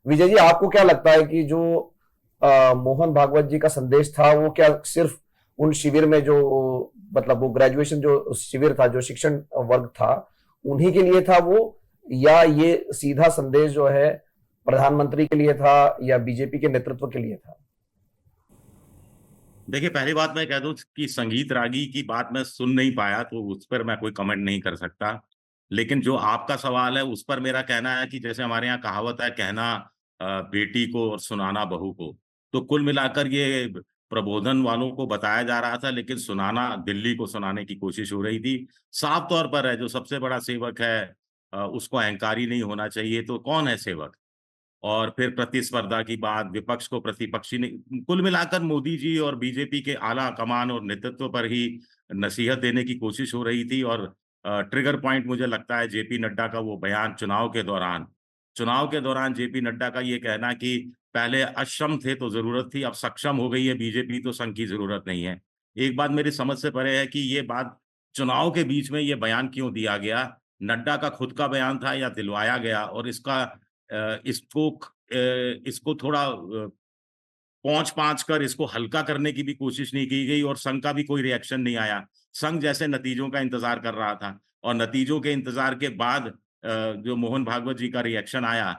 विजय जी, आपको क्या लगता है कि जो मोहन भागवत जी का संदेश था वो क्या सिर्फ उन शिविर में जो मतलब वो ग्रेजुएशन जो शिविर था, जो शिक्षण वर्ग था, उन्हीं के लिए था वो, या ये सीधा संदेश जो है प्रधानमंत्री के लिए था या बीजेपी के नेतृत्व के लिए था? देखिए, पहली बात मैं कह दूं कि संगीत रागी की बात मैं सुन नहीं पाया, तो उस पर मैं कोई कमेंट नहीं कर सकता। लेकिन जो आपका सवाल है उस पर मेरा कहना है कि जैसे हमारे यहाँ कहावत है, कहना बेटी को और सुनाना बहू को। तो कुल मिलाकर ये प्रबोधन वालों को बताया जा रहा था, लेकिन सुनाना दिल्ली को सुनाने की कोशिश हो रही थी। साफ तौर पर है, जो सबसे बड़ा सेवक है उसको अहंकारी नहीं होना चाहिए, तो कौन है सेवक? और फिर प्रतिस्पर्धा की बात, विपक्ष को प्रतिपक्षी नहीं, कुल मिलाकर मोदी जी और बीजेपी के आला कमान और नेतृत्व पर ही नसीहत देने की कोशिश हो रही थी। और ट्रिगर पॉइंट मुझे लगता है जेपी नड्डा का वो बयान चुनाव के दौरान जेपी नड्डा का ये कहना कि पहले अक्षम थे तो जरूरत थी, अब सक्षम हो गई है बीजेपी तो संघ की जरूरत नहीं है। एक बात मेरी समझ से परे है कि ये बात चुनाव के बीच में ये बयान क्यों दिया गया? नड्डा का खुद का बयान था या दिलवाया गया? और इसको थोड़ा पौंछ पांच कर इसको हल्का करने की भी कोशिश नहीं की गई, और संघ का भी कोई रिएक्शन नहीं आया। संघ जैसे नतीजों का इंतजार कर रहा था, और नतीजों के इंतजार के बाद जो मोहन भागवत जी का रिएक्शन आया।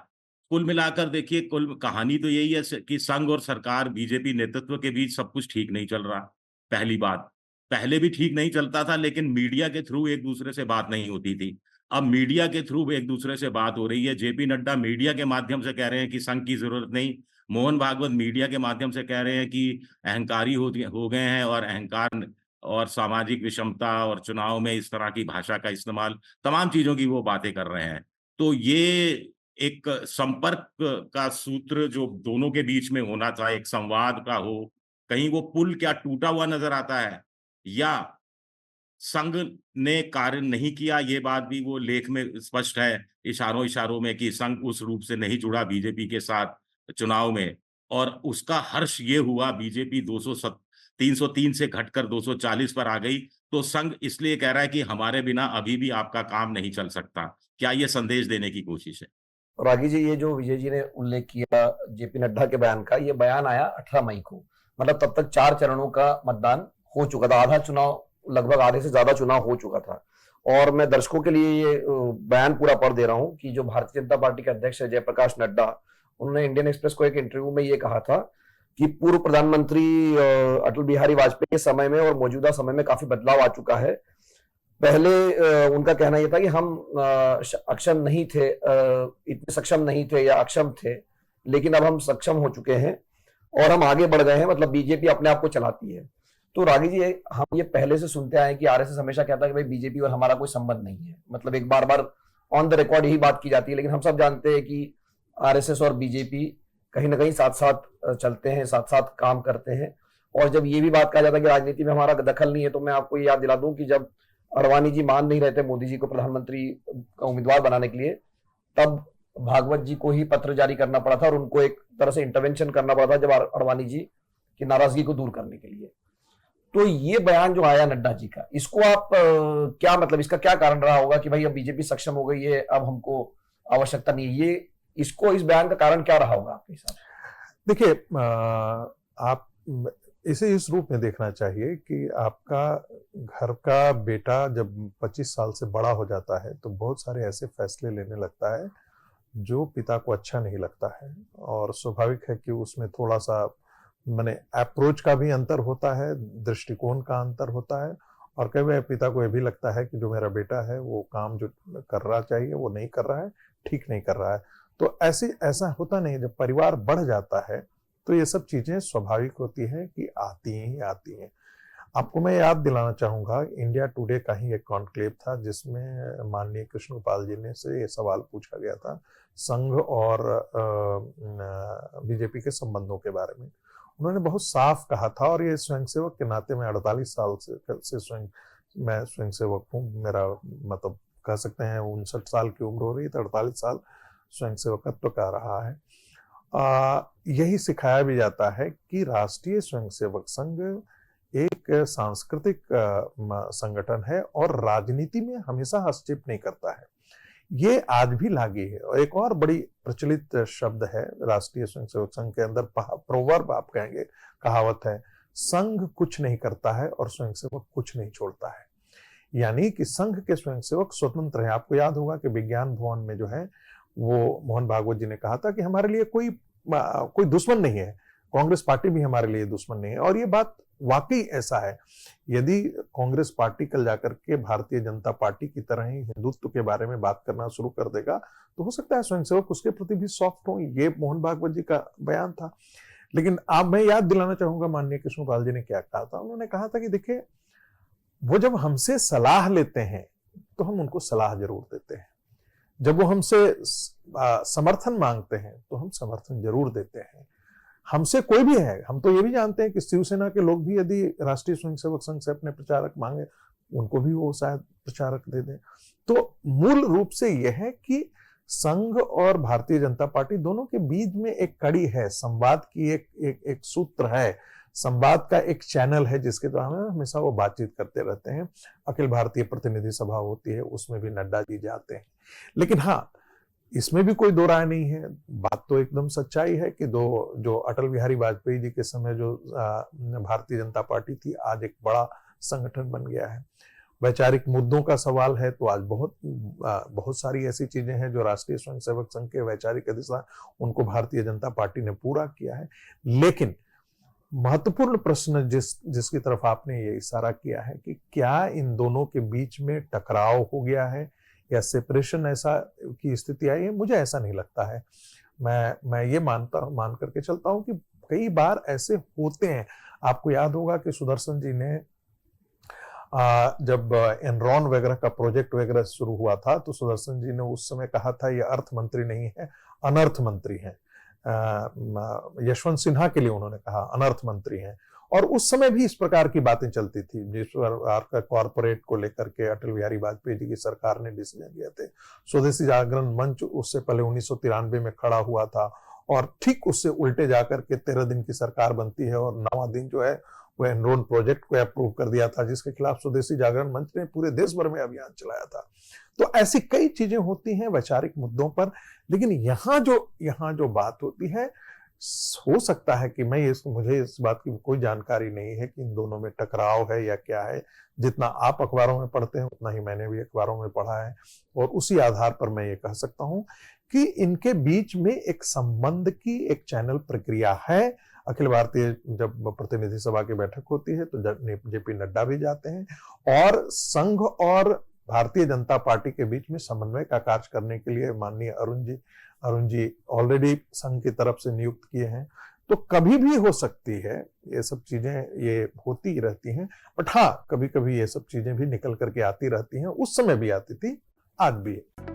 कुल मिलाकर देखिए, कुल कहानी तो यही है कि संघ और सरकार बीजेपी नेतृत्व के बीच सब कुछ ठीक नहीं चल रहा। पहली बात, पहले भी ठीक नहीं चलता था, लेकिन मीडिया के थ्रू एक दूसरे से बात नहीं होती थी। अब मीडिया के थ्रू एक दूसरे से बात हो रही है। जेपी नड्डा मीडिया के माध्यम से कह रहे हैं कि संघ की जरूरत नहीं, मोहन भागवत मीडिया के माध्यम से कह रहे हैं कि अहंकारी हो गए हैं, और अहंकार और सामाजिक विषमता और चुनाव में इस तरह की भाषा का इस्तेमाल, तमाम चीजों की वो बातें कर रहे हैं। तो ये एक संपर्क का सूत्र जो दोनों के बीच में होना था, एक संवाद का हो, कहीं वो पुल क्या टूटा हुआ नजर आता है, या संघ ने कार्य नहीं किया, ये बात भी वो लेख में स्पष्ट है, इशारों इशारों में, कि संघ उस रूप से नहीं जुड़ा बीजेपी के साथ चुनाव में। और उसका हर्ष ये हुआ, बीजेपी 303 से घटकर 240 पर आ गई, तो संघ इसलिए कह रहा है कि हमारे बिना अभी भी आपका काम नहीं चल सकता। क्या ये संदेश देने की कोशिश है? रागी जी, ये जो विजय जी ने उल्लेख किया जेपी नड्डा के बयान का, ये बयान आया 18 मई को। मतलब तब तक 4 चरणों का मतदान हो चुका था, आधा चुनाव, लगभग आधे से ज्यादा चुनाव हो चुका था। और मैं दर्शकों के लिए ये बयान पूरा पढ़ दे रहा हूं कि जो भारतीय जनता पार्टी के अध्यक्ष है जयप्रकाश नड्डा, उन्होंने इंडियन एक्सप्रेस को एक इंटरव्यू में ये कहा था कि पूर्व प्रधानमंत्री अटल बिहारी वाजपेयी के समय में और मौजूदा समय में काफी बदलाव आ चुका है। पहले उनका कहना यह था कि हम अक्षम नहीं थे, इतने सक्षम नहीं थे या अक्षम थे, लेकिन अब हम सक्षम हो चुके हैं और हम आगे बढ़ गए हैं, मतलब बीजेपी अपने आप को चलाती है। तो रागी जी, हम ये पहले से सुनते आए हैं कि आरएसएस हमेशा कहता है कि भाई बीजेपी और हमारा कोई संबंध नहीं है, मतलब एक बार बार ऑन द रिकॉर्ड यही बात की जाती है। लेकिन हम सब जानते हैं कि आरएसएस और बीजेपी कहीं ना कहीं साथ साथ चलते हैं, साथ साथ काम करते हैं। और जब ये भी बात कहा जाता है कि राजनीति में हमारा दखल नहीं है, तो मैं आपको ये याद दिला दूं कि जब अडवाणी जी मान नहीं रहे थे मोदी जी को प्रधानमंत्री का उम्मीदवार बनाने के लिए, तब भागवत जी को ही पत्र जारी करना पड़ा था और उनको एक तरह से इंटरवेंशन करना पड़ा था जब अडवाणी जी की नाराजगी को दूर करने के लिए। तो ये बयान जो आया नड्डा जी का, इसको आप क्या मतलब, इसका क्या कारण रहा होगा कि भाई अब बीजेपी सक्षम हो गई है, अब हमको आवश्यकता नहीं है? ये इसको इस बयान का कारण क्या रहा होगा आपके हिसाब से? देखिए, आप इसे इस रूप में देखना चाहिए कि आपका घर का बेटा जब 25 साल से बड़ा हो जाता है तो बहुत सारे ऐसे फैसले लेने लगता है जो पिता को अच्छा नहीं लगता है, और स्वाभाविक है कि उसमें थोड़ा सा माने अप्रोच का भी अंतर होता है, दृष्टिकोण का अंतर होता है। और कई बार पिता को यह भी लगता है कि जो मेरा बेटा है वो काम जो कर रहा चाहिए वो नहीं कर रहा है, ठीक नहीं कर रहा है। तो ऐसा होता नहीं, जब परिवार बढ़ जाता है तो ये सब चीजें स्वाभाविक होती हैं कि आती ही आती हैं। आपको मैं याद दिलाना चाहूंगा, इंडिया टुडे का ही एक कॉन्क्लेव था जिसमें माननीय कृष्ण गोपाल जी ने से ये सवाल पूछा गया था संघ और बीजेपी के संबंधों के बारे में। उन्होंने बहुत साफ कहा था, और ये स्वयंसेवक के नाते में 48 साल से मैं स्वयंसेवक हूँ। मेरा मतलब कह सकते हैं 59 साल की उम्र हो रही है, तो 48 साल स्वयंसेवकत्व का रहा है। यही सिखाया भी जाता है कि राष्ट्रीय स्वयंसेवक संघ एक सांस्कृतिक संगठन है और राजनीति में हमेशा हस्तक्षेप नहीं करता है। ये आज भी लागू है। और एक और बड़ी प्रचलित शब्द है राष्ट्रीय स्वयंसेवक संघ के अंदर, प्रोवर्ब आप कहेंगे, कहावत है, संघ कुछ नहीं करता है और स्वयंसेवक कुछ नहीं छोड़ता है। यानी कि संघ के स्वयंसेवक स्वतंत्र हैं। आपको याद होगा कि विज्ञान भवन में जो है वो मोहन भागवत जी ने कहा था कि हमारे लिए कोई दुश्मन नहीं है, कांग्रेस पार्टी भी हमारे लिए दुश्मन नहीं है। और ये बात वाकई ऐसा है। यदि कांग्रेस पार्टी कल जाकर के भारतीय जनता पार्टी की तरह ही हिंदुत्व के बारे में बात करना शुरू कर देगा तो हो सकता है स्वयंसेवक उसके प्रति भी सॉफ्ट हो। ये मोहन भागवत जी का बयान था। लेकिन अब मैं याद दिलाना चाहूंगा माननीय कृष्णपाल जी ने क्या कहा था। उन्होंने कहा था कि देखिए, वो जब हमसे सलाह लेते हैं तो हम उनको सलाह जरूर देते हैं, जब वो हमसे समर्थन मांगते हैं तो हम समर्थन जरूर देते हैं। हमसे कोई भी है, हम तो ये भी जानते हैं कि शिवसेना के लोग भी यदि राष्ट्रीय स्वयंसेवक संघ से अपने प्रचारक मांगे उनको भी वो शायद प्रचारक दे दें। तो मूल रूप से यह है कि संघ और भारतीय जनता पार्टी दोनों के बीच में एक कड़ी है, संवाद की एक सूत्र है, संवाद का एक चैनल है जिसके द्वारा हम हमेशा वो बातचीत करते रहते हैं। अखिल भारतीय प्रतिनिधि सभा होती है, उसमें भी नड्डा जी जाते हैं। लेकिन हाँ, इसमें भी कोई दो राय नहीं है, बात तो एकदम सच्चाई है कि जो अटल बिहारी वाजपेयी जी के समय जो भारतीय जनता पार्टी थी, आज एक बड़ा संगठन बन गया है। वैचारिक मुद्दों का सवाल है तो आज बहुत सारी ऐसी चीजें हैं जो राष्ट्रीय स्वयंसेवक संघ के वैचारिक अधिकार उनको भारतीय जनता पार्टी ने पूरा किया है। लेकिन महत्वपूर्ण प्रश्न जिसकी तरफ आपने ये इशारा किया है कि क्या इन दोनों के बीच में टकराव हो गया है या सेपरेशन ऐसा की स्थिति आई है, मुझे ऐसा नहीं लगता है। मैं ये मान करके चलता हूं कि कई बार ऐसे होते हैं। आपको याद होगा कि सुदर्शन जी ने जब एनरॉन वगैरह का प्रोजेक्ट वगैरह शुरू हुआ था तो सुदर्शन जी ने उस समय कहा था ये अर्थ मंत्री नहीं है, अनर्थ मंत्री है। यशवंत सिन्हा के लिए उन्होंने कहा अनर्थ मंत्री हैं। और उस समय भी इस प्रकार की बातें चलती थी, जिस प्रकार कॉर्पोरेट को लेकर के अटल बिहारी वाजपेयी जी की सरकार ने डिसीजन लिए थे। स्वदेशी जागरण मंच उससे पहले 1993 में खड़ा हुआ था और ठीक उससे उल्टे जाकर के 13 दिन की सरकार बनती है और 9वां दिन जो है वो एनरोन प्रोजेक्ट को अप्रूव कर दिया था, जिसके खिलाफ स्वदेशी जागरण मंच ने पूरे देश भर में अभियान चलाया था। तो ऐसी कई चीजें होती हैं वैचारिक मुद्दों पर। लेकिन यहाँ जो बात होती है, हो सकता है कि मुझे इस बात की कोई जानकारी नहीं है कि इन दोनों में टकराव है या क्या है। जितना आप अखबारों में पढ़ते हैं उतना ही मैंने भी अखबारों में पढ़ा है और उसी आधार पर मैं ये कह सकता हूं कि इनके बीच में एक संबंध की एक चैनल प्रक्रिया है। अखिल भारतीय जब प्रतिनिधि सभा की बैठक होती है तो जेपी नड्डा भी जाते हैं और संघ और भारतीय जनता पार्टी के बीच में समन्वय का कार्य करने के लिए माननीय अरुण जी ऑलरेडी संघ की तरफ से नियुक्त किए हैं। तो कभी भी हो सकती है, ये सब चीजें ये होती ही रहती हैं। बट हाँ, कभी कभी ये सब चीजें भी निकल करके आती रहती हैं, उस समय भी आती थी, आज भी है।